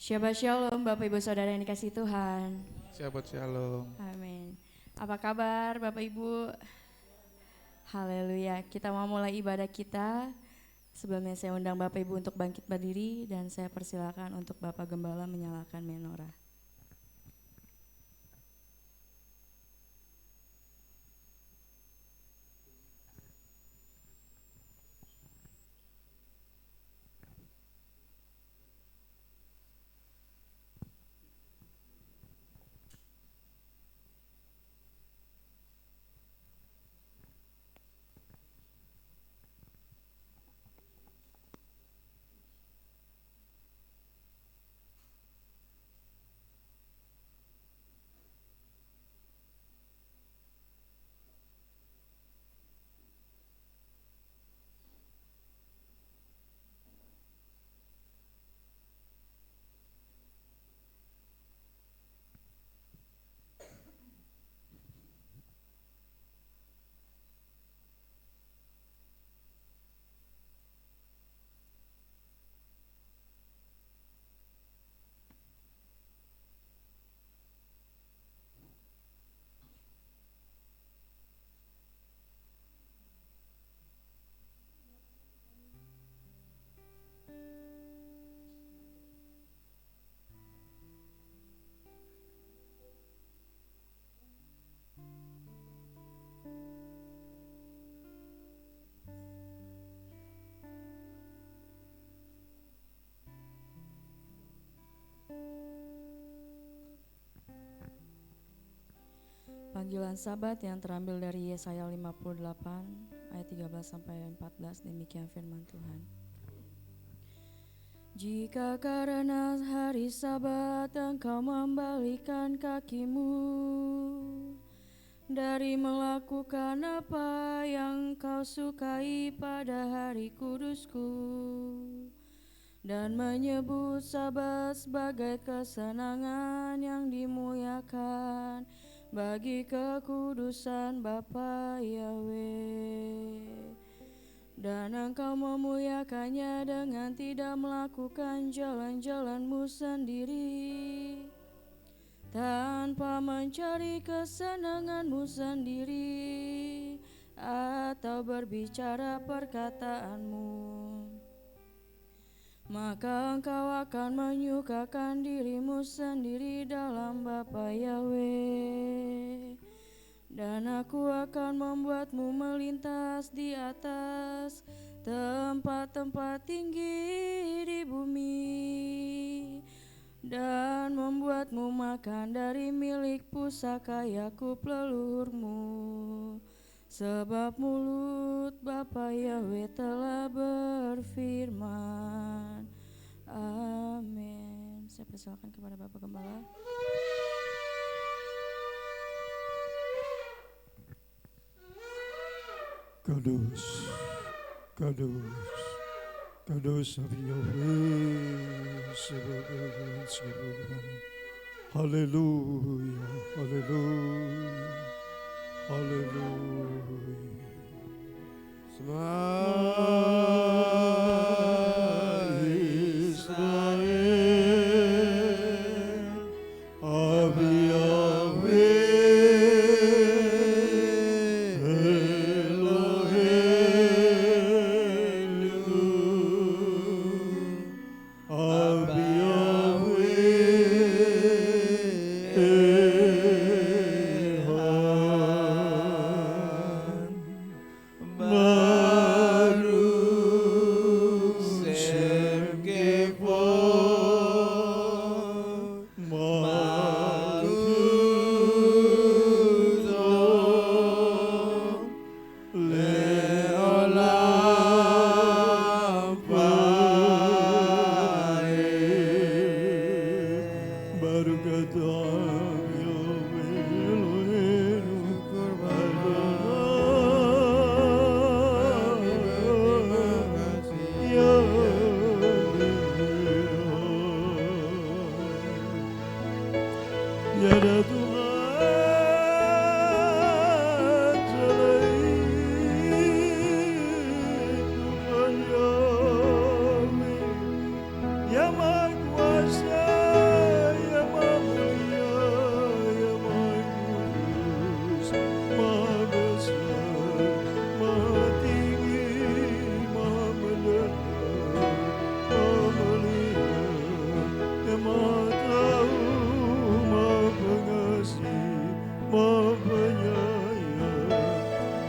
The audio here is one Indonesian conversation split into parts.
Shabbat Shalom Bapak Ibu Saudara yang dikasihi Tuhan. Shabbat Shalom. Amin. Apa kabar Bapak Ibu? Haleluya. Kita mau mulai ibadah kita. Sebelumnya saya undang Bapak Ibu untuk bangkit berdiri dan saya persilakan untuk Bapak Gembala menyalakan menorah. Panggilan Sabat yang terambil dari Yesaya 58 ayat 13 sampai 14, demikian firman Tuhan. Jika karena hari Sabat engkau membalikan kakimu dari melakukan apa yang kau sukai pada hari kudusku dan menyebut Sabat sebagai kesenangan yang dimuliakan bagi kekudusan Bapa Yahweh, dan engkau memuliakannya dengan tidak melakukan jalan-jalanmu sendiri, tanpa mencari kesenanganmu sendiri atau berbicara perkataanmu, maka engkau akan menyukakan dirimu sendiri dalam Bapa Yahweh, dan aku akan membuatmu melintas di atas tempat-tempat tinggi di bumi, dan membuatmu makan dari milik pusaka Yakub leluhurmu, sebab mulut Bapa Yahweh telah berfirman. Amin. Saya persilakan kepada Bapak Gembala. Kudus, kudus, kudus Yahweh, sebab haleluya, haleluya, haleluya. Yang Maha Kuasa, Maha Tahu, Maha Pengasih, Maha Penyayang,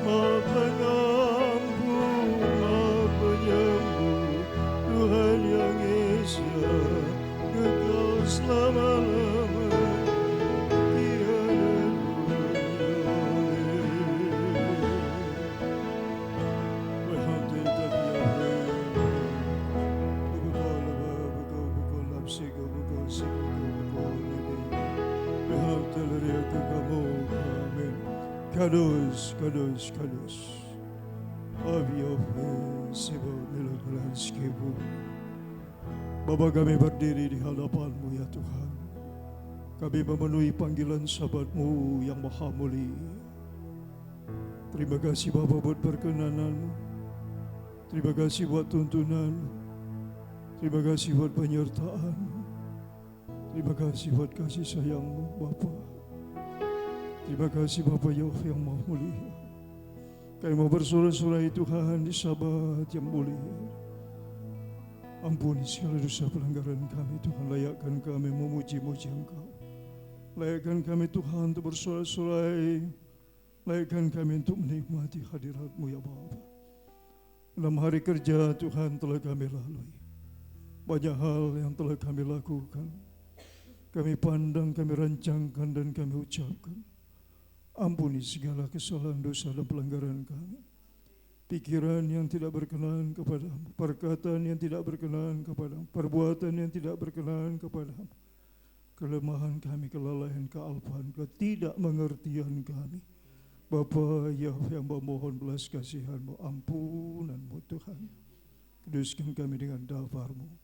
Maha Pengampun, Maha Penyembuh, Tuhan yang Esa, kekal selama-lamanya, tiada Kadosh, Kadosh, Kadosh. Abi Sebo Melakalan Skibu. Bapa kami berdiri di hadapan-Mu ya Tuhan. Kami memenuhi panggilan sahabat-Mu yang maha mulia. Terima kasih Bapa buat perkenanan-Mu. Terima kasih buat tuntunan-Mu. Terima kasih buat penyertaan-Mu. Terima kasih buat kasih sayang-Mu Bapa. Terima kasih Bapa Yahweh yang maha mulia. Kami mau bersorak-sorai Tuhan di Sabat yang mulia. Ampuni segala dosa pelanggaran kami Tuhan. Layakkan kami memuji-muji Engkau. Layakkan kami Tuhan untuk bersorak-sorai. Layakkan kami untuk menikmati hadirat-Mu ya Bapa. Dalam hari kerja Tuhan telah kami lalui. Banyak hal yang telah kami lakukan. Kami pandang, kami rancangkan dan kami ucapkan. Ampuni segala kesalahan, dosa dan pelanggaran kami. Pikiran yang tidak berkenan kepadamu, perkataan yang tidak berkenan kepadamu, perbuatan yang tidak berkenan kepadamu. Kelemahan kami, kelalaian, kealpaan, ketidakmengertian kami. Bapa Yahweh yang memohon belas kasihan-Mu, ampunan-Mu Tuhan. Kuduskan kami dengan dafar-Mu.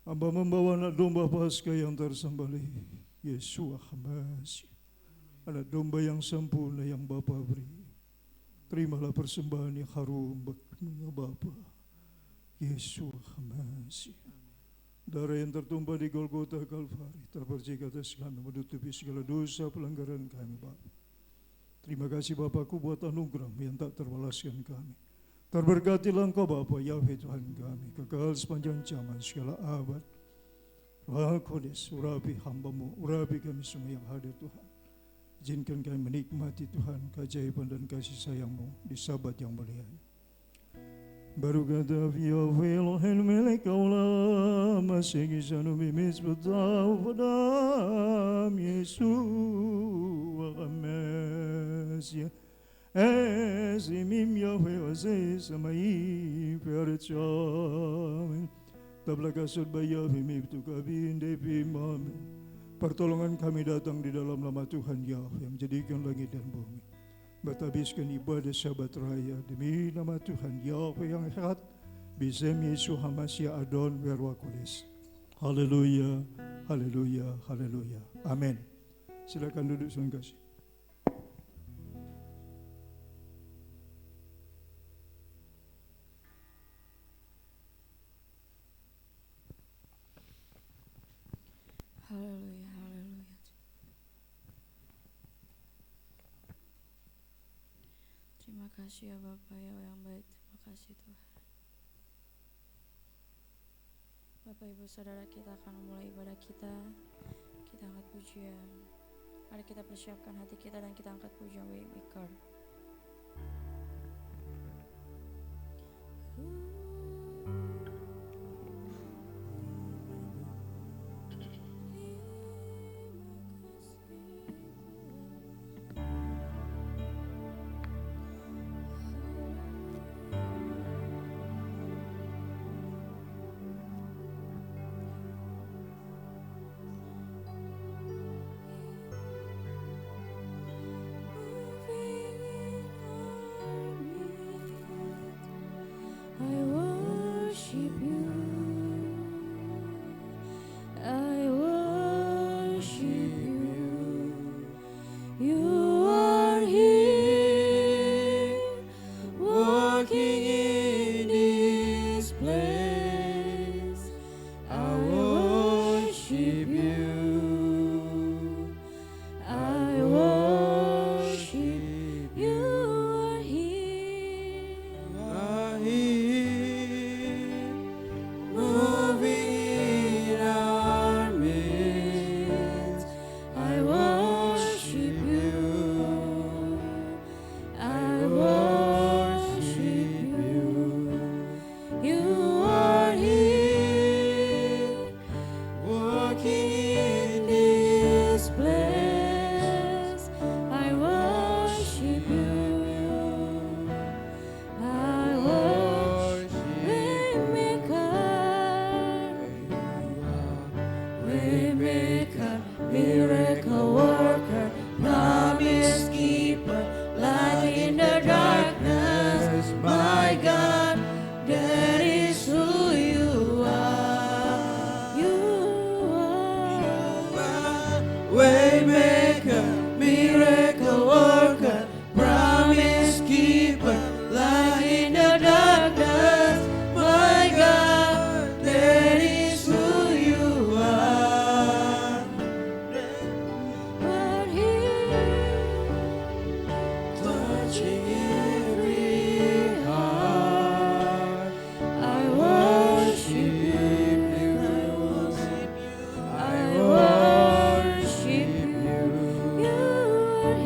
Hamba membawa anak domba Paskah yang tersembelih, Yesua Hamasi. Anak domba yang sempurna yang Bapa beri. Terimalah persembahan yang harum bagimu Bapa. Yesua Hamasi. Darah yang tertumpah di Golgota Kalvari terpercik atas kami, menutupi segala dosa pelanggaran kami Bapa. Terima kasih Bapakku buat anugerah-Mu yang tak terbalaskan kami. Terberkatilah Engkau Bapa Yahweh Tuhan kami, kekal sepanjang zaman segala abad. Roh Kudus, urapi hamba-Mu, urapi kami semua yang hadir Tuhan. Izinkan kami menikmati Tuhan keajaiban dan kasih sayang-Mu di Sabat yang mulia. Baru kata Yahweh Elohim melek kaulah masih kisahnu bimis betau padam Yesua Mesya Ezimim Yahweh wazay samai percaya tabla kasut bayavi mibtu kabin depi mamen. Pertolongan kami datang di dalam nama Tuhan Yahweh yang menjadikan langit dan bumi. Bertabiskan ibadah Sabat Raya demi nama Tuhan Yahweh yang hebat. Bisem Yesus Hamasya Adon Berwakulis. Haleluya, haleluya, haleluya. Amin. Silakan duduk saudara kasih. Haleluya, haleluya. Terima kasih ya Bapak ya yang baik. Terima kasih Tuhan. Bapak Ibu Saudara, kita akan memulai ibadah kita. Kita angkat pujian. Mari kita persiapkan hati kita dan kita angkat pujian Waymaker. I Waymaker, miracle worker, promise keeper, light in the darkness. My God, that is who you are. You are. Waymaker, miracle worker, promise keeper, light in the darkness. My God, that is who you are. But here, touching every heart, I worship you, I worship you. You are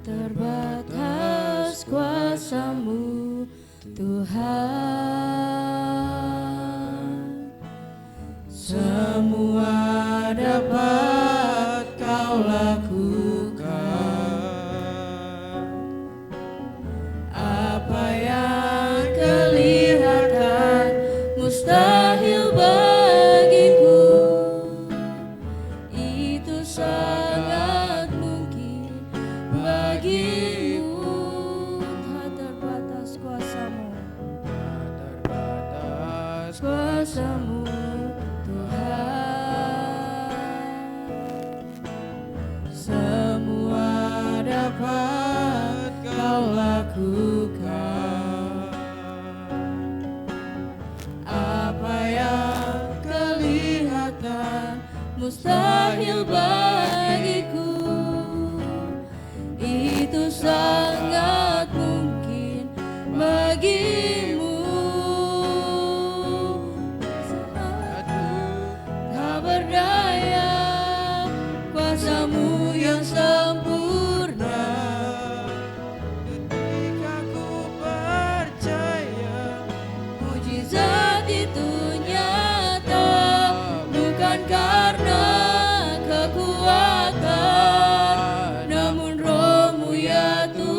terbatas kuasa-Mu Tuhan. Semua dapat Kau lakukan, apa yang kelihatan mustahil bagiku, itu sangat mungkin bagimu. Tak terbatas kuasa-Mu, tak terbatas kuasa-Mu Tuhan. Semua dapat Kau lakukan, apa yang kelihatan mustahil bagiku, itu sangat mungkin bagimu. Tak berdaya kuasa-Mu yang sempurna, ketika ku percaya mujizat itu nyata, bukan karena kekuatan, namun Roh-Mu ya Tuhan.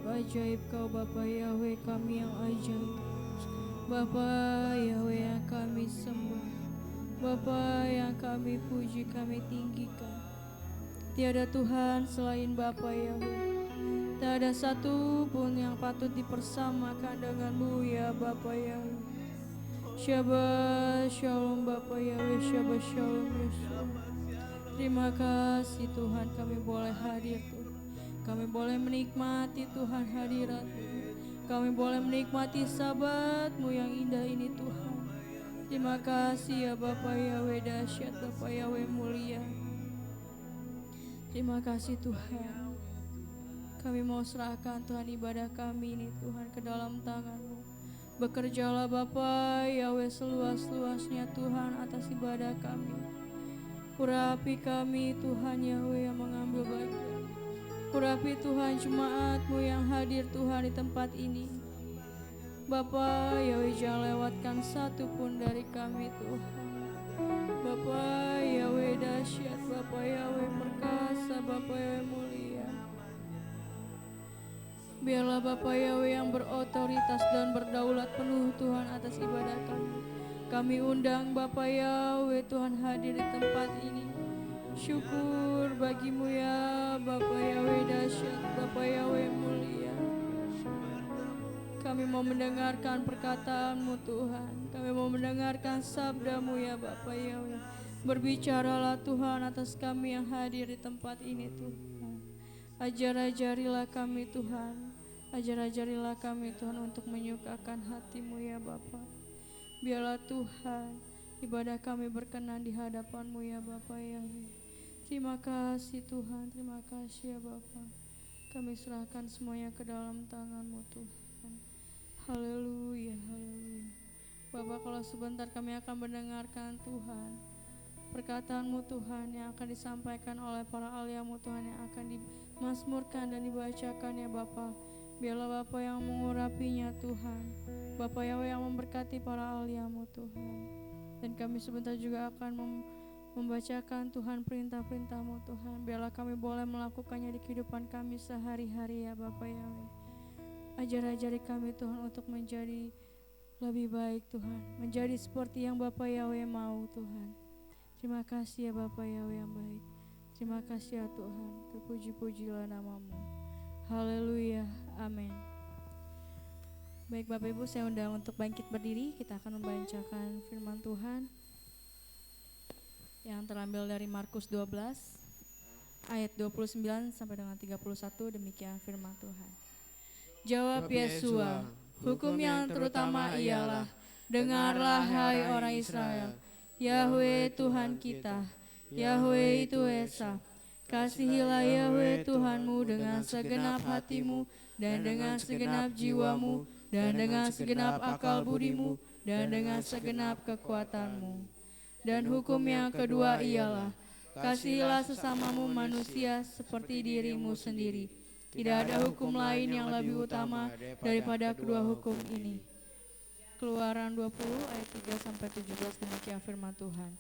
ajaib Kau Bapa Yahweh kami yang ajaib, Bapa Yahweh yang kami sembah, Bapa yang kami puji, kami tinggikan. Tiada Tuhan selain Bapa Yahweh. Tak ada satu pun yang patut dipersamakan denganmu ya Bapa Yahweh. Shabbat Shalom Bapa Yahweh, Shabbat Shalom Yesus. Terima kasih Tuhan, kami boleh hadir Tuhan. Kami boleh menikmati Tuhan hadirat-Mu. Kami boleh menikmati sabat-Mu yang indah ini Tuhan. Terima kasih ya Bapa Yahweh dahsyat, Bapa Yahweh mulia. Terima kasih Tuhan. Kami mau serahkan Tuhan ibadah kami ini Tuhan ke dalam tangan-Mu. Bekerjalah Bapa Yahweh seluas-luasnya Tuhan atas ibadah kami. Urapi kami Tuhan Yahweh yang mengambil bagian. Urapi Tuhan jemaat-Mu yang hadir Tuhan di tempat ini. Bapa Yahweh jangan lewatkan satu pun dari kami Tuhan. Bapa Yahweh dahsyat, Bapa Yahweh perkasa, Bapa Yahweh mulia. Biarlah Bapa Yahweh yang berotoritas dan berdaulat penuh Tuhan atas ibadah kami. Kami undang Bapa Yahweh Tuhan hadir di tempat ini. Syukur bagimu ya Bapa Yahweh dahsyat, Bapa Yahweh mulia. Kami mau mendengarkan perkataan-Mu Tuhan. Kami mau mendengarkan sabda-Mu ya Bapa Yahweh. Berbicaralah Tuhan atas kami yang hadir di tempat ini Tuhan. Ajar-ajarilah kami Tuhan. Ajar-ajarilah kami Tuhan untuk menyukakan hati-Mu ya Bapa. Biarlah Tuhan ibadah kami berkenan di hadapan-Mu ya Bapa Yahweh. Terima kasih Tuhan, terima kasih ya Bapa. Kami serahkan semuanya ke dalam tangan-Mu Tuhan. Haleluya, haleluya. Bapa, kalau sebentar kami akan mendengarkan Tuhan perkataan-Mu Tuhan yang akan disampaikan oleh para ahli-Mu Tuhan, yang akan dimazmurkan dan dibacakan ya Bapa. Biarlah Bapa yang mengurapinya Tuhan, Bapa Yahweh yang memberkati para ahli-Mu Tuhan. Dan kami sebentar juga akan membacakan Tuhan perintah-perintah-Mu Tuhan. Biarlah kami boleh melakukannya di kehidupan kami sehari-hari ya Bapa Yahweh. Ajar-ajari kami Tuhan untuk menjadi lebih baik Tuhan, menjadi seperti yang Bapa Yahweh mau Tuhan. Terima kasih ya Bapa Yahweh yang baik. Terima kasih ya Tuhan, terpuji-pujilah nama-Mu. Haleluya, amin. Baik Bapak Ibu, saya undang untuk bangkit berdiri. Kita akan membacakan firman Tuhan yang terambil dari Markus 12 ayat 29 sampai dengan 31. Demikian firman Tuhan. Jawab Yesua, hukum yang terutama ialah, dengarlah hai orang Israel, Yahweh Tuhan kita, Yahweh itu Esa. Kasihilah Yahweh Tuhanmu dengan segenap hatimu, dan dengan segenap jiwamu, dan dengan segenap akal budimu, dan dengan segenap kekuatanmu. Dan hukum yang kedua ialah, kasihilah sesamamu manusia seperti dirimu sendiri. Tidak ada hukum lain yang lebih utama daripada kedua hukum ini. Keluaran 20 ayat 3 sampai 17, demikian firman Tuhan.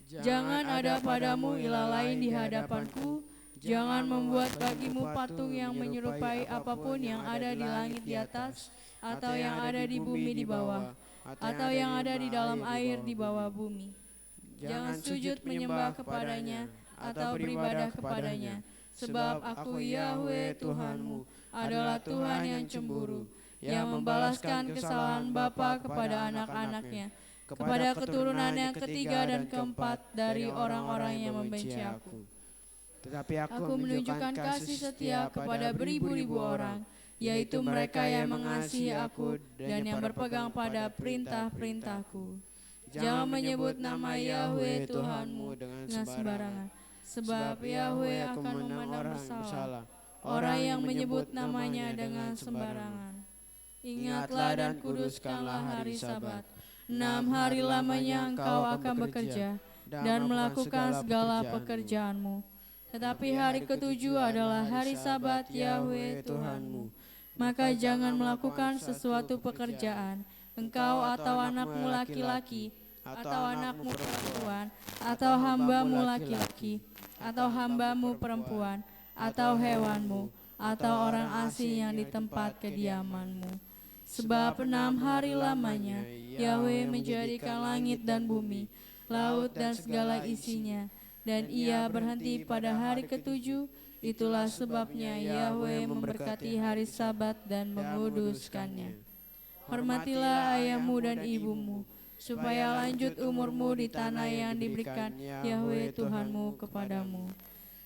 Jangan ada padamu ilah lain di hadapanku. Jangan membuat bagimu patung yang menyerupai apapun yang ada di langit di atas, atau yang ada di bumi di bawah, atau yang ada di dalam air di bawah bumi. Jangan sujud menyembah kepadanya atau beribadah kepadanya, sebab aku Yahweh Tuhanmu adalah Tuhan yang cemburu, yang membalaskan kesalahan bapa kepada anak-anaknya, kepada keturunan yang ketiga dan keempat dari orang-orang yang membenci aku. Tetapi Aku menunjukkan kasih setia kepada beribu-ribu orang, yaitu mereka yang mengasihi aku dan yang berpegang pada perintah-perintahku. Jangan menyebut nama Yahweh Tuhanmu dengan sembarangan, sebab Yahweh akan memandang bersalah orang yang menyebut namanya dengan sembarangan. Ingatlah dan kuduskanlah hari Sabat. 6 hari lamanya engkau akan bekerja dan melakukan segala pekerjaanmu. Tetapi hari ketujuh adalah hari Sabat Yahweh Tuhanmu. Maka jangan melakukan sesuatu pekerjaan, engkau atau anakmu laki-laki, atau anakmu perempuan, atau hambamu laki-laki, atau hambamu perempuan, atau hewanmu, atau orang asing yang di tempat kediaman-Mu. Sebab 6 hari lamanya Yahweh menjadikan langit dan bumi, laut dan segala isinya, dan Ia berhenti pada hari ketujuh. Itulah sebabnya Yahweh memberkati hari Sabat dan menguduskannya. Hormatilah ayahmu dan ibumu, supaya lanjut umurmu di tanah yang diberikan Yahweh Tuhanmu kepadamu.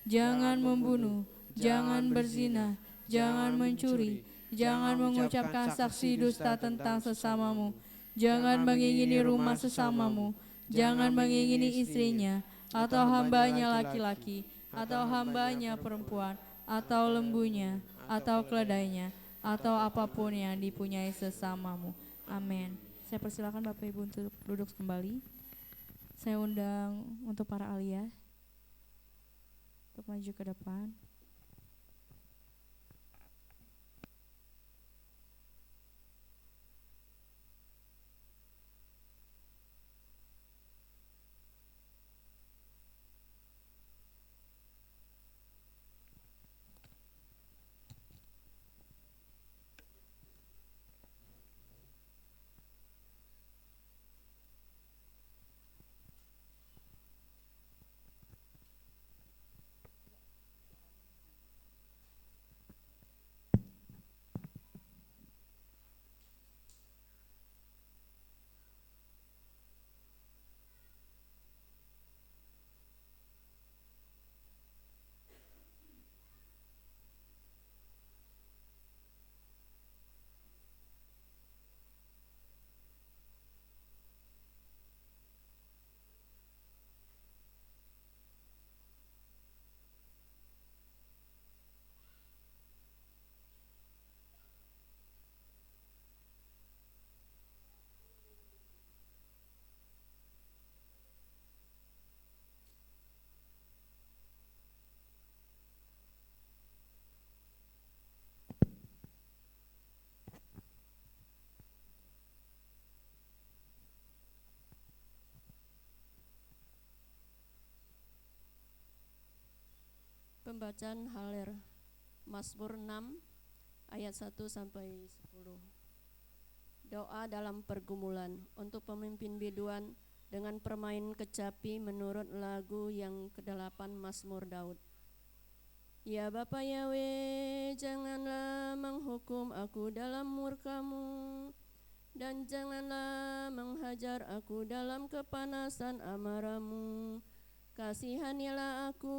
Jangan membunuh, jangan berzina, jangan mencuri, jangan mengucapkan saksi dusta tentang sesamamu, jangan mengingini rumah sesamamu, jangan mengingini istrinya, atau hambanya laki-laki, atau hambanya perempuan, atau lembunya, atau keledainya, atau apapun yang dipunyai sesamamu. Amin. Saya persilakan Bapak Ibu untuk duduk kembali. Saya undang untuk para alia untuk maju ke depan. Pembacaan Haler Mazmur 6 ayat 1 sampai 10. Doa dalam pergumulan untuk pemimpin biduan dengan permain kecapi menurut lagu yang ke-8 Mazmur Daud. Ya Bapa Yahweh, janganlah menghukum aku dalam murka-Mu, dan janganlah menghajar aku dalam kepanasan amarah-Mu. Kasihanilah aku,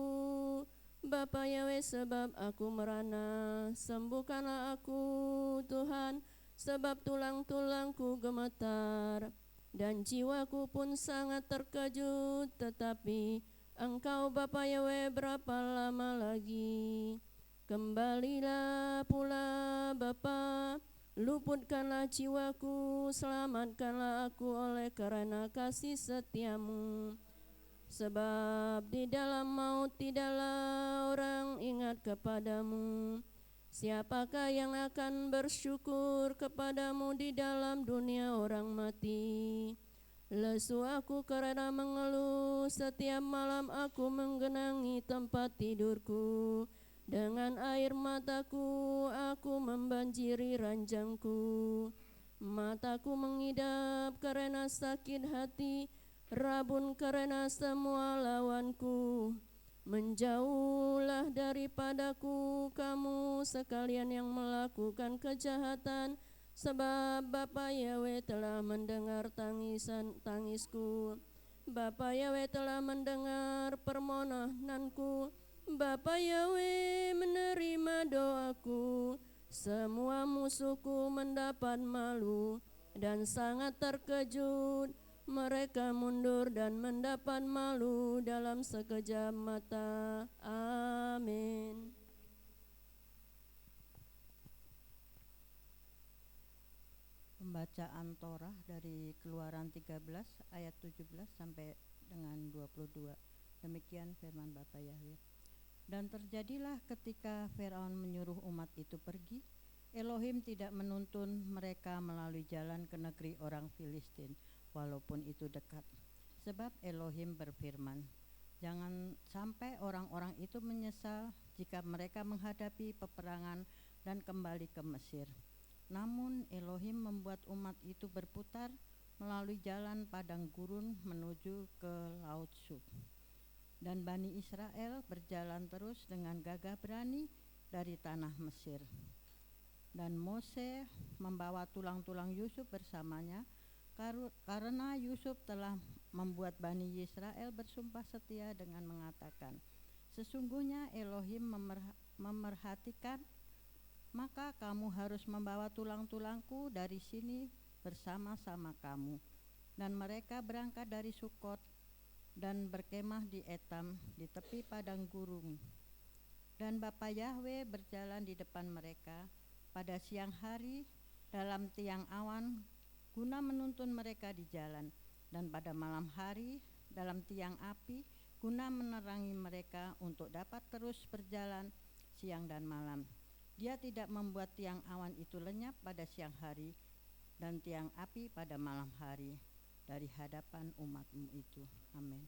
Bapa Yahweh, sebab aku merana. Sembuhkanlah aku, Tuhan, sebab tulang-tulangku gemetar, dan jiwaku pun sangat terkejut. Tetapi Engkau, Bapa Yahweh, berapa lama lagi? Kembalilah pula, Bapa, luputkanlah jiwaku, selamatkanlah aku oleh karena kasih setia-Mu. Sebab di dalam maut tidaklah orang ingat kepadamu. Siapakah yang akan bersyukur kepadamu di dalam dunia orang mati? Lesu aku karena mengeluh, setiap malam aku menggenangi tempat tidurku. Dengan air mataku aku membanjiri ranjangku. Mataku mengidap karena sakit hati, rabun karena semua lawanku. Menjauhlah daripadaku kamu sekalian yang melakukan kejahatan, sebab Bapa Yahweh telah mendengar tangisku. Bapa Yahweh telah mendengar permohonanku. Bapa Yahweh menerima doaku. Semua musuhku mendapat malu dan sangat terkejut. Mereka mundur dan mendapat malu dalam sekejap mata. Amin. Pembacaan Torah dari Keluaran 13 ayat 17 sampai dengan 22. Demikian firman Bapa Yahweh. Dan terjadilah ketika Firaun menyuruh umat itu pergi, Elohim tidak menuntun mereka melalui jalan ke negeri orang Filistin, walaupun itu dekat. Sebab Elohim berfirman, jangan sampai orang orang-orang itu menyesal jika mereka menghadapi peperangan dan kembali ke Mesir. Namun Elohim membuat umat itu berputar melalui jalan padang gurun menuju ke Laut Suf. Dan Bani Israel berjalan terus dengan gagah berani dari tanah Mesir. Dan Mose membawa tulang-tulang Yusuf bersamanya, karena Yusuf telah membuat Bani Israel bersumpah setia dengan mengatakan, sesungguhnya Elohim memerhatikan, maka kamu harus membawa tulang-tulangku dari sini bersama-sama kamu. Dan mereka berangkat dari Sukot dan berkemah di Etam di tepi padang gurun. Dan Bapa Yahwe berjalan di depan mereka pada siang hari dalam tiang awan guna menuntun mereka di jalan, dan pada malam hari dalam tiang api guna menerangi mereka untuk dapat terus berjalan siang dan malam. Dia tidak membuat tiang awan itu lenyap pada siang hari dan tiang api pada malam hari dari hadapan umat-Mu itu. Amin.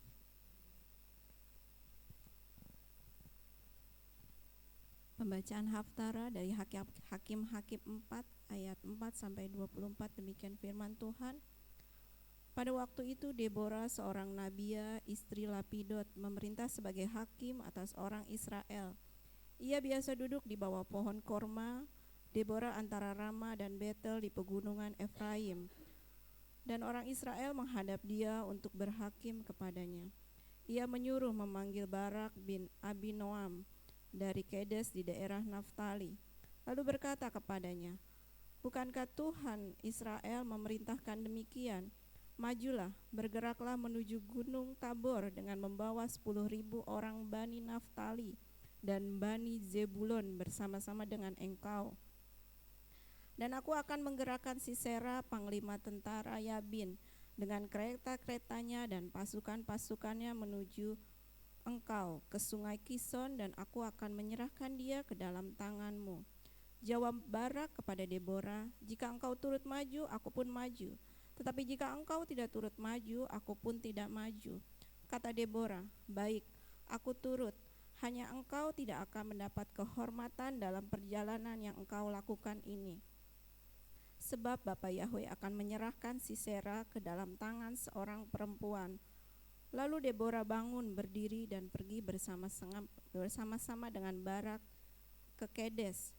Pembacaan Haftarah dari Hakim 4 ayat 4 sampai 24. Demikian firman Tuhan. Pada waktu itu Deborah, seorang nabia, istri Lapidot, memerintah sebagai hakim atas orang Israel. Ia biasa duduk di bawah pohon korma, Deborah antara Rama dan Betel di pegunungan Efraim. Dan orang Israel menghadap dia untuk berhakim kepadanya. Ia menyuruh memanggil Barak bin Abinoam dari Kedes di daerah Naftali, lalu berkata kepadanya, bukankah Tuhan Israel memerintahkan demikian? Majulah, bergeraklah menuju gunung Tabor dengan membawa 10.000 orang Bani Naftali dan Bani Zebulon bersama-sama dengan engkau. Dan aku akan menggerakkan Sisera, panglima tentara Yabin, dengan kereta-keretanya dan pasukan-pasukannya menuju engkau ke sungai Kison, dan aku akan menyerahkan dia ke dalam tanganmu. Jawab Barak kepada Deborah, jika engkau turut maju, aku pun maju. Tetapi jika engkau tidak turut maju, aku pun tidak maju. Kata Deborah, baik, aku turut. Hanya engkau tidak akan mendapat kehormatan dalam perjalanan yang engkau lakukan ini. Sebab Bapa Yahwe akan menyerahkan Sisera ke dalam tangan seorang perempuan. Lalu Deborah bangun berdiri dan pergi bersama-sama dengan Barak ke Kedes.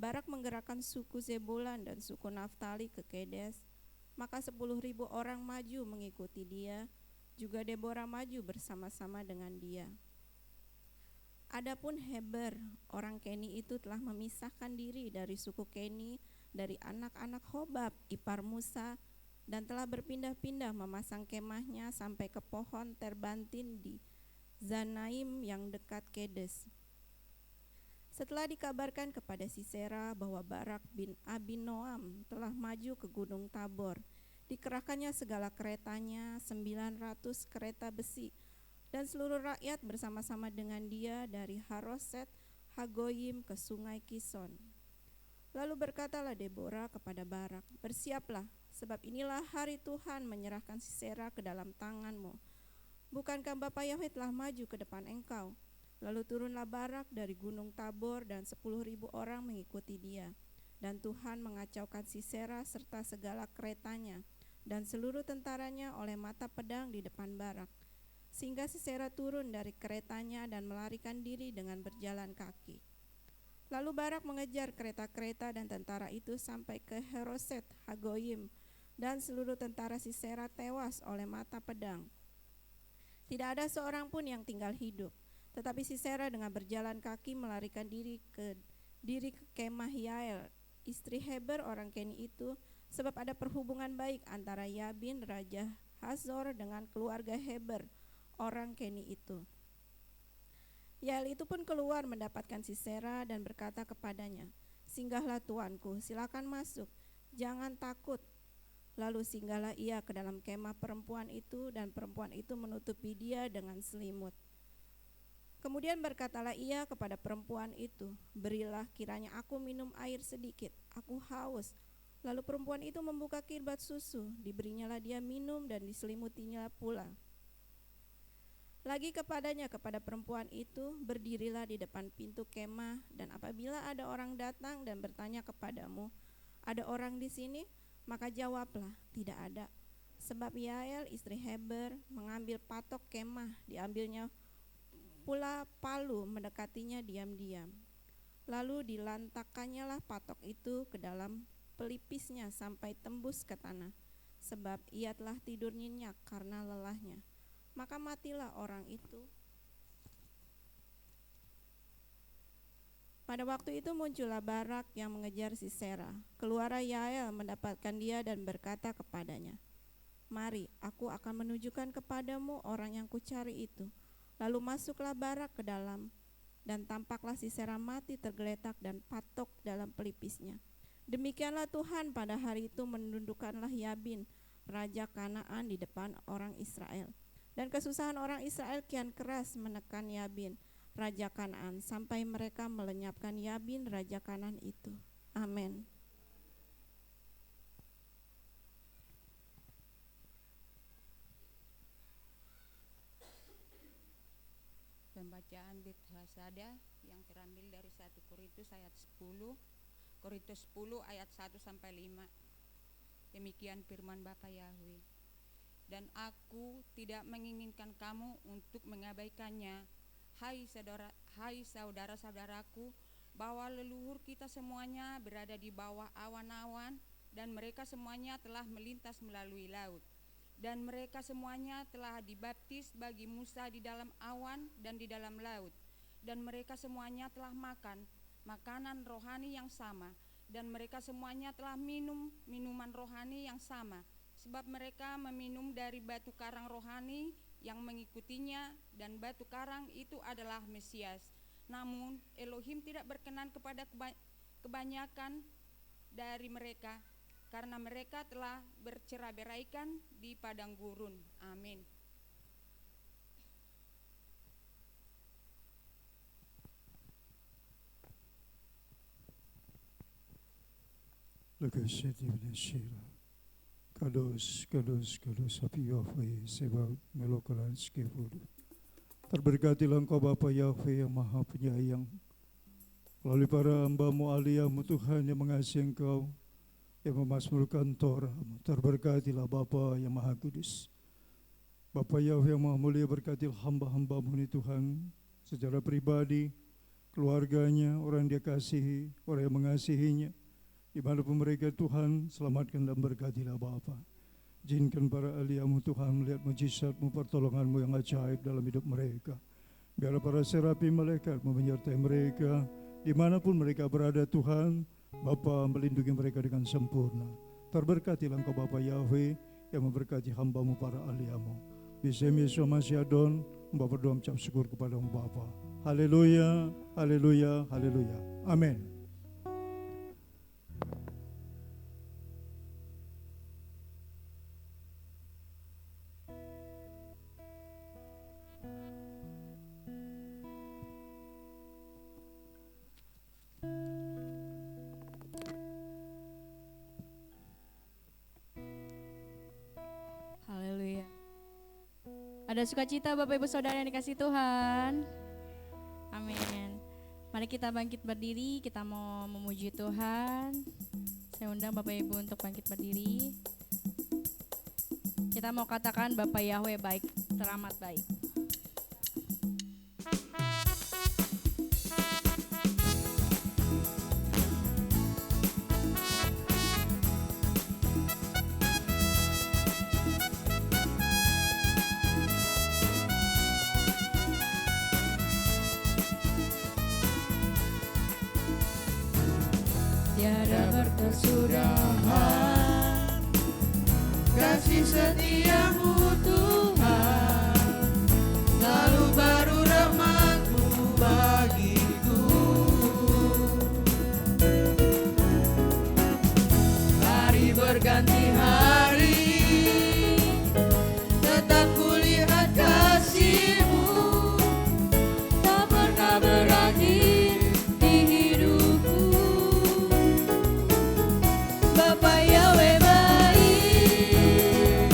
Barak menggerakkan suku Zebulun dan suku Naftali ke Kedes. Maka 10.000 orang maju mengikuti dia, juga Deborah maju bersama-sama dengan dia. Adapun Heber, orang Keni itu telah memisahkan diri dari suku Keni, dari anak-anak Hobab, ipar Musa, dan telah berpindah-pindah memasang kemahnya sampai ke pohon terbantin di Zanaim yang dekat Kedes. Setelah dikabarkan kepada Sisera bahwa Barak bin Abinoam telah maju ke gunung Tabor, dikerahkannya segala keretanya, 900 kereta besi, dan seluruh rakyat bersama-sama dengan dia dari Haroset Hagoyim ke sungai Kison. Lalu berkatalah Deborah kepada Barak, bersiaplah, sebab inilah hari Tuhan menyerahkan Sisera ke dalam tanganmu. Bukankah Bapa Yahwe telah maju ke depan engkau? Lalu turunlah Barak dari gunung Tabor dan 10.000 orang mengikuti dia. Dan Tuhan mengacaukan Sisera serta segala keretanya dan seluruh tentaranya oleh mata pedang di depan Barak. Sehingga Sisera turun dari keretanya dan melarikan diri dengan berjalan kaki. Lalu Barak mengejar kereta-kereta dan tentara itu sampai ke Haroset Hagoyim, dan seluruh tentara Sisera tewas oleh mata pedang. Tidak ada seorang pun yang tinggal hidup. Tetapi Sisera dengan berjalan kaki melarikan diri ke kemah Yael, istri Heber orang Keni itu, sebab ada perhubungan baik antara Yabin raja Hazor dengan keluarga Heber orang Keni itu. Yael itu pun keluar mendapatkan Sisera dan berkata kepadanya, singgahlah tuanku, silakan masuk, jangan takut. Lalu singgahlah ia ke dalam kemah perempuan itu, dan perempuan itu menutupi dia dengan selimut. Kemudian berkatalah ia kepada perempuan itu, berilah kiranya aku minum air sedikit, aku haus. Lalu perempuan itu membuka kirbat susu, diberinyalah dia minum dan diselimutinya pula. Lagi kepadanya, kepada perempuan itu, berdirilah di depan pintu kemah, dan apabila ada orang datang dan bertanya kepadamu, ada orang di sini? Maka jawablah, tidak ada. Sebab Yael istri Heber mengambil patok kemah, diambilnya pula palu mendekatinya diam-diam. Lalu dilantakkannya lah patok itu ke dalam pelipisnya sampai tembus ke tanah, sebab ia telah tidur nyenyak karena lelahnya. Maka matilah orang itu. Pada waktu itu muncullah Barak yang mengejar Sisera. Keluarlah Yael mendapatkan dia dan berkata kepadanya, mari, aku akan menunjukkan kepadamu orang yang kucari itu. Lalu masuklah Barak ke dalam, dan tampaklah Sisera mati tergeletak dan patok dalam pelipisnya. Demikianlah Tuhan pada hari itu menundukkanlah Yabin, raja Kanaan di depan orang Israel. Dan kesusahan orang Israel kian keras menekan Yabin, raja Kanaan, sampai mereka melenyapkan Yabin, raja Kanaan itu. Amin. Pembacaan Bethsada yang terambil dari 1 Korintus ayat 10, Korintus 10 ayat 1 sampai 5. Demikian firman Bapa Yahweh. Dan aku tidak menginginkan kamu untuk mengabaikannya, hai saudara-saudaraku, bahwa leluhur kita semuanya berada di bawah awan-awan, dan mereka semuanya telah melintas melalui laut. Dan mereka semuanya telah dibaptis bagi Musa di dalam awan dan di dalam laut. Dan mereka semuanya telah makan makanan rohani yang sama. Dan mereka semuanya telah minum minuman rohani yang sama. Sebab mereka meminum dari batu karang rohani yang mengikutinya, dan batu karang itu adalah Mesias. Namun Elohim tidak berkenan kepada kebanyakan dari mereka, karena mereka telah bercerai-beraikan di padang gurun. Amin. Kados, kados, kados, api Yahweh, sebab melokalan sekefudu. Terberkatilah Engkau Bapa Yahweh yang Maha Penyayang, melalui para hamba-Mu aliamu Tuhan yang mengasihi Engkau, yang memasmurkan Torah-Mu. Terberkatilah Bapa yang Maha Kudus. Bapa Yahweh yang Maha Mulia, berkatilah hamba-hamba-Mu ini Tuhan, secara pribadi, keluarganya, orang yang Dia kasihi, orang yang mengasihinya. Dimanapun mereka Tuhan, selamatkan dan berkatilah Bapa. Izinkan para aliamu Tuhan melihat mujizat-Mu, pertolongan-Mu yang ajaib dalam hidup mereka. Biar para serapi malaikat-Mu menyertai mereka, dimanapun mereka berada Tuhan, Bapa melindungi mereka dengan sempurna. Terberkatilah Engkau Bapa Yahweh yang memberkati hamba-Mu para aliamu. Bismillah Yesus Masih Adon, Hamba berdoa mengucap syukur kepada-Mu Bapa. Haleluya, haleluya, haleluya. Amin. Haleluya. Ada sukacita Bapak Ibu Saudara yang dikasihi Tuhan. Amin. Mari kita bangkit berdiri, kita mau memuji Tuhan. Saya undang Bapak Ibu untuk bangkit berdiri. Kita mau katakan Bapak Yahweh baik, teramat baik. Tiada berkesudahan kasih setiamu Tuhan, selalu baru rahmat-Mu bagiku. Hari berganti hari, tetap kulihat kasih-Mu, tak pernah berakhir di hidupku. Bapa Yahweh baik,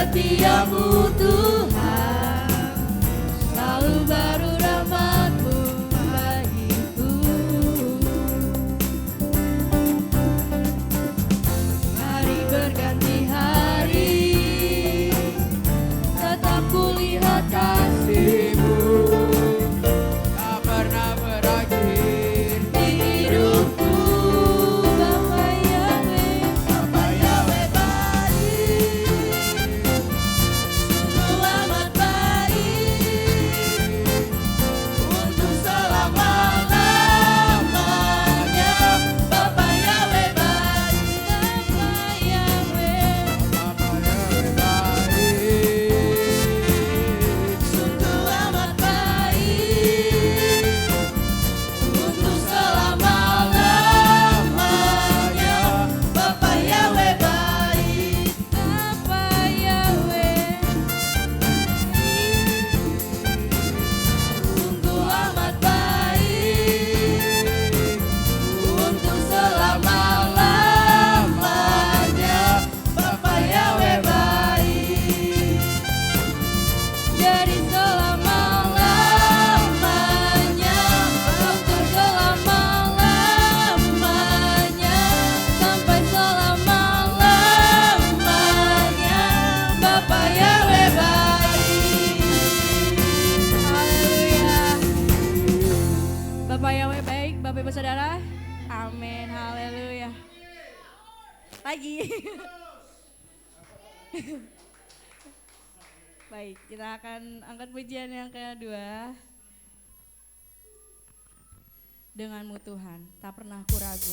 setiamu Tuhan, selalu baru rahmat-Mu bagiku. Hari berganti hari, tetap kulihat kasih-Mu, tak pernah berakhir di hidupku. Bapa Yahweh, Bapa Yahweh baik, sungguh amat baik, untuk selama-lamanya. Bapa Yahweh baik, Bapa Yahweh, Bapa Yahweh baik, sungguh amat baik, untuk selama-lamanya. Bapa Yahweh baik, Bapa Yahweh, sungguh amat baik, untuk selama-lamanya. Bapa Yahweh baik, jadi selama-lamanya, untuk selama-lamanya, sampai selama-lamanya. Bapa Yahweh baik. Haleluya. Bapa Yahweh baik, Bapak Ibu Saudara. Amin. Haleluya. Lagi. Baik, kita akan angkat pujian yang kedua. Denganmu Tuhan, tak pernah ku ragu.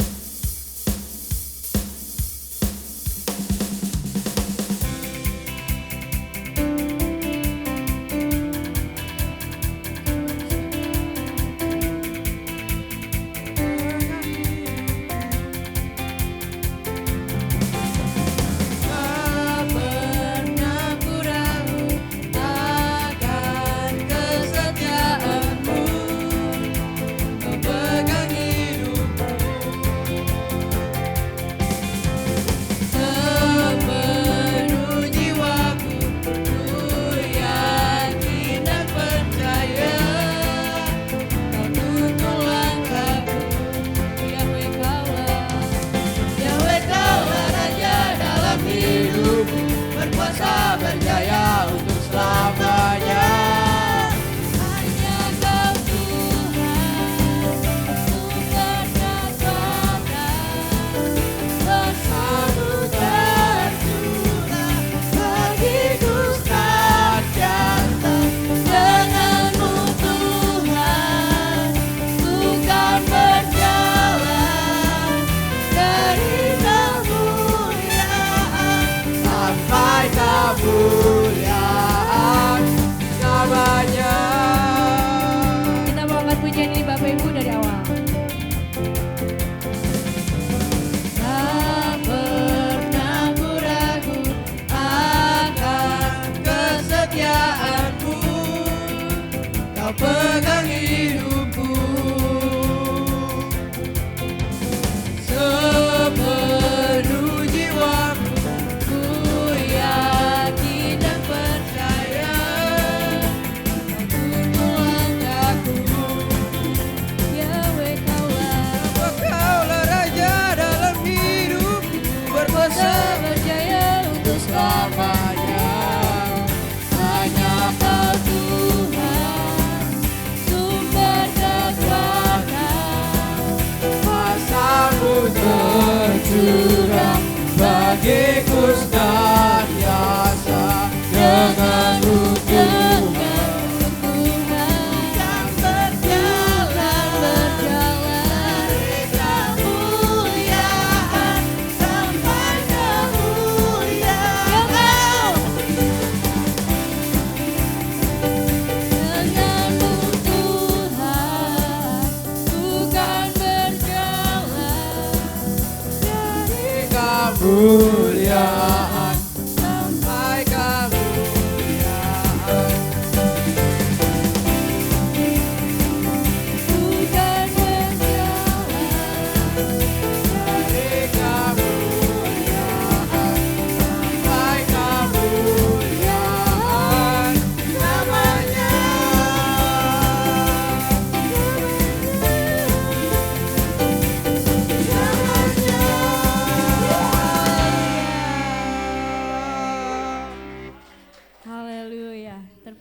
Tak pernah ku ragu akan kesetiaan-Mu, Kau pegang hidupku. Sepenuh jiwaku, ku yakin dan percaya, Kau tuntun langkahku. Yahweh Kaulah, Yahweh Kaulah Raja dalam hidupku, berkuasa berjaya untuk selamanya. Hanya Kau Tuhan, sumber kekuatan, dosa-Mu tercurah bagiku senantiasa. Denganmu Tuhan, ku kan berjalan dari kemuliaan sampai kemuliaan namanya. Kita mau angkat pujian ini Bapak Ibu dari awal. Tak pernah ku ragu akan kesetiaan-Mu, Kau pegang hidupku. Sepenuh jiwaku, ku yakin dan percaya, Kau tuntun langkahku. Yahweh Kaulah, Kaulah Raja dalam hidupku, berkuasa berjaya untuk selamanya. Hanya Kau Tuhan, sumber kekuatan, kuasa-Mu tercurah bagiku senantiasa. Denganmu Tuhan, yang berjalan dari kemuliaan sampai kemuliaan. Denganmu Tuhan, ku kan berjalan dari kemuliaan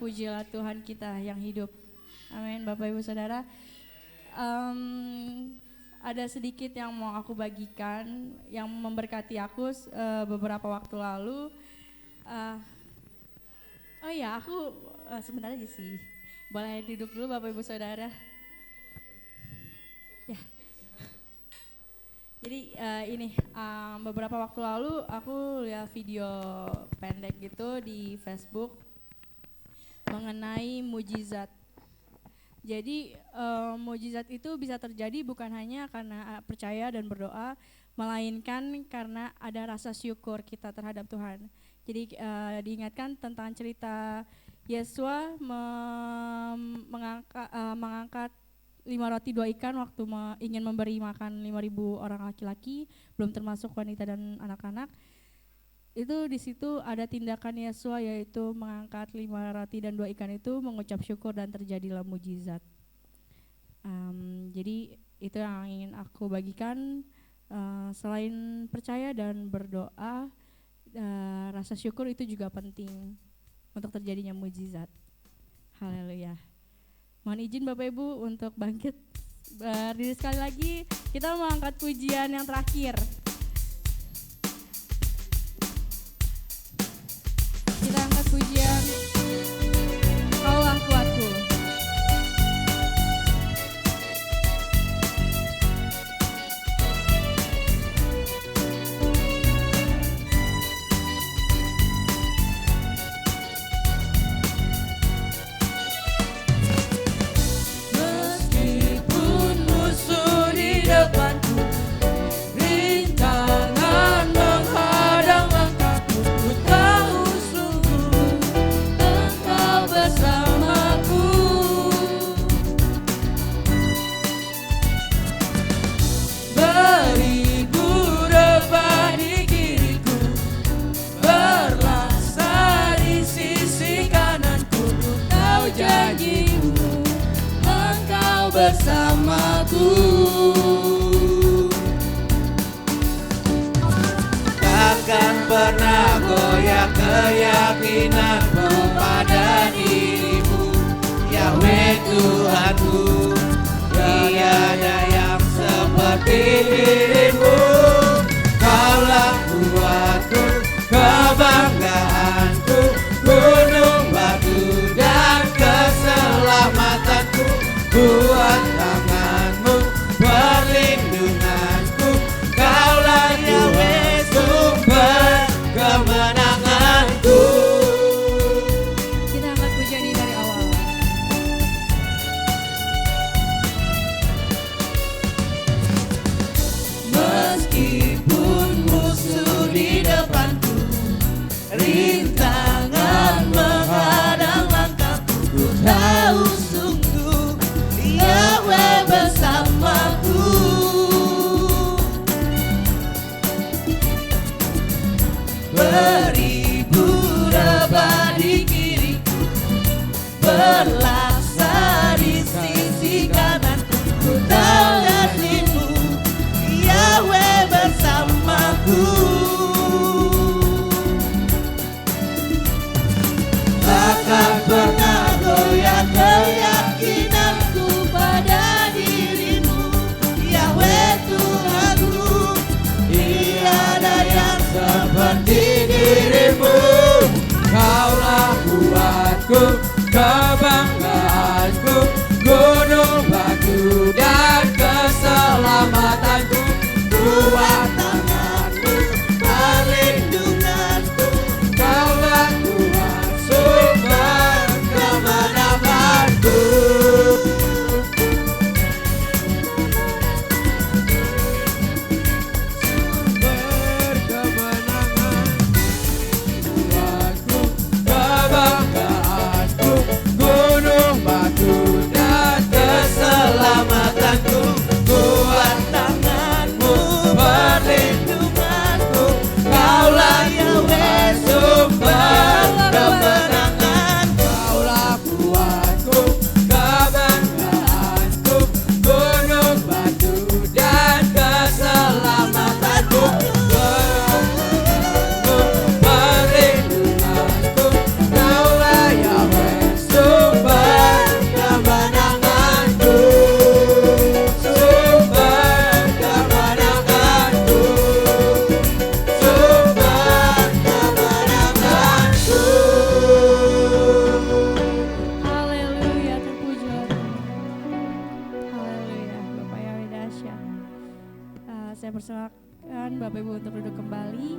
Pujilah Tuhan kita yang hidup. Amin. Bapak Ibu Saudara, ada sedikit yang mau aku bagikan yang memberkati aku beberapa waktu lalu. Oh ya, aku sebentar aja sih. Boleh duduk dulu Bapak Ibu Saudara. Ya. Jadi ini beberapa waktu lalu aku lihat video pendek gitu di Facebook mengenai mujizat. Jadi mujizat itu bisa terjadi bukan hanya karena percaya dan berdoa, melainkan karena ada rasa syukur kita terhadap Tuhan. Jadi diingatkan tentang cerita Yesua mengangkat 5 roti 2 ikan waktu ingin memberi makan 5.000 orang laki-laki, belum termasuk wanita dan anak-anak. Itu di situ ada tindakan Yesua, yaitu mengangkat 5 roti dan 2 ikan itu, mengucap syukur dan terjadilah mujizat. Jadi itu yang ingin aku bagikan. Selain percaya dan berdoa, rasa syukur itu juga penting untuk terjadinya mujizat. Haleluya. Mohon izin Bapak Ibu untuk bangkit berdiri sekali lagi. Kita mau angkat pujian yang terakhir. Kita angkat pujian Kaulah Kuatku. Bersamaku, takkan pernah goyah keyakinanku pada dirimu, Yahweh Tuhanku. Tiada yang seperti dirimu. Kaulah kuatku, kebanggaanku, gunung batu dan keselamatanku. Kuat tanganmu, perlindunganku, Kaulah Yahweh sumber kemenanganku. Kita angkat pujian ini dari awal. Meskipun musuh di depanku, rintangan menghadang langkahku, ku tahu sungguh Yahweh bersamaku. Beribu rebah di kiriku, berlaksa di sisi kananku, ku tahu kasih-Mu Yahweh bersamaku. Takkan pernah goyah keyakinanku pada dirimu, Yahweh Tuhanku. Tiada yang seperti dirimu. Kaulah kuatku, kebanggaanku, persilakan Bapak Ibu untuk duduk kembali.